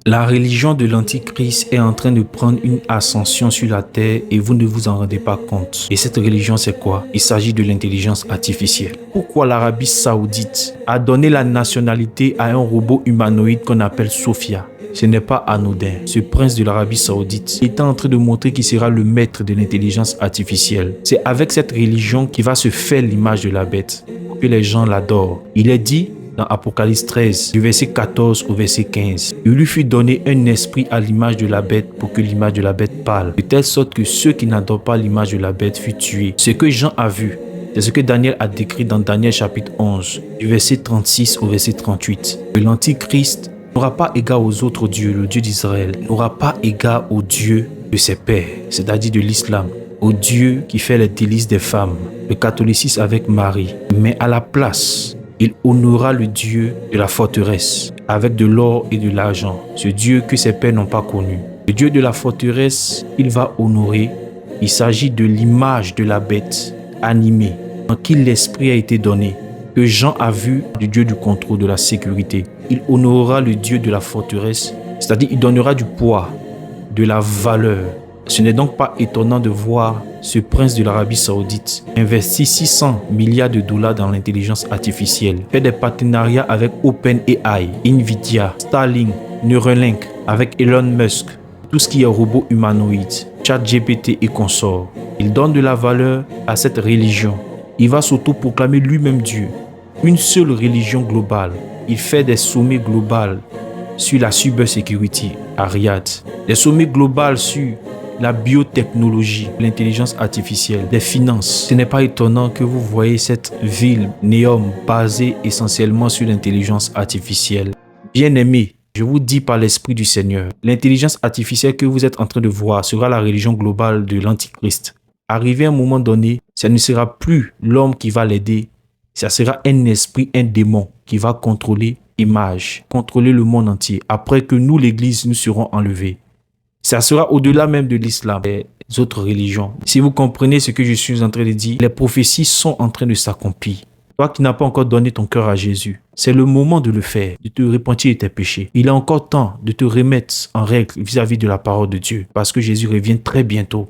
La religion de l'Antichrist est en train de prendre une ascension sur la terre et vous ne vous en rendez pas compte. Et cette religion, c'est quoi? Il s'agit de l'intelligence artificielle. Pourquoi l'Arabie Saoudite a donné la nationalité à un robot humanoïde qu'on appelle Sophia? Ce n'est pas anodin. Ce prince de l'Arabie Saoudite est en train de montrer qu'il sera le maître de l'intelligence artificielle. C'est avec cette religion qu'il va se faire l'image de la bête, pour que les gens l'adorent. Il est dit dans Apocalypse 13, du verset 14 au verset 15. Il lui fut donné un esprit à l'image de la bête pour que l'image de la bête parle, de telle sorte que ceux qui n'adorent pas l'image de la bête furent tués. Ce que Jean a vu, c'est ce que Daniel a décrit dans Daniel chapitre 11, du verset 36 au verset 38. Que l'Antichrist n'aura pas égard aux autres dieux, le Dieu d'Israël, n'aura pas égard au Dieu de ses pères, c'est-à-dire de l'islam, au Dieu qui fait les délices des femmes, le catholicisme avec Marie. Mais à la place, il honorera le Dieu de la forteresse avec de l'or et de l'argent, ce Dieu que ses pères n'ont pas connu. Le Dieu de la forteresse, il va honorer. Il s'agit de l'image de la bête animée, en qui l'esprit a été donné, que Jean a vu du Dieu du contrôle, de la sécurité. Il honorera le Dieu de la forteresse, c'est-à-dire il donnera du poids, de la valeur. Ce n'est donc pas étonnant de voir ce prince de l'Arabie Saoudite investir 600 milliards de dollars dans l'intelligence artificielle, faire des partenariats avec OpenAI, Nvidia, Starlink, Neuralink, avec Elon Musk, tout ce qui est robot humanoïde, ChatGPT et consorts. Il donne de la valeur à cette religion. Il va s'auto-proclamer lui-même Dieu. Une seule religion globale. Il fait des sommets globaux sur la cybersécurité à Riyad, des sommets globaux sur la biotechnologie, l'intelligence artificielle, les finances. Ce n'est pas étonnant que vous voyez cette ville Neom basée essentiellement sur l'intelligence artificielle. Bien-aimés, je vous dis par l'Esprit du Seigneur, l'intelligence artificielle que vous êtes en train de voir sera la religion globale de l'Antichrist. Arrivé à un moment donné, ce ne sera plus l'homme qui va l'aider, ça sera un esprit, un démon qui va contrôler l'image, contrôler le monde entier, après que nous, l'Église, nous serons enlevés. Ça sera au-delà même de l'islam et des autres religions. Si vous comprenez ce que je suis en train de dire, les prophéties sont en train de s'accomplir. Toi qui n'as pas encore donné ton cœur à Jésus, c'est le moment de le faire, de te repentir de tes péchés. Il est encore temps de te remettre en règle vis-à-vis de la parole de Dieu, parce que Jésus revient très bientôt.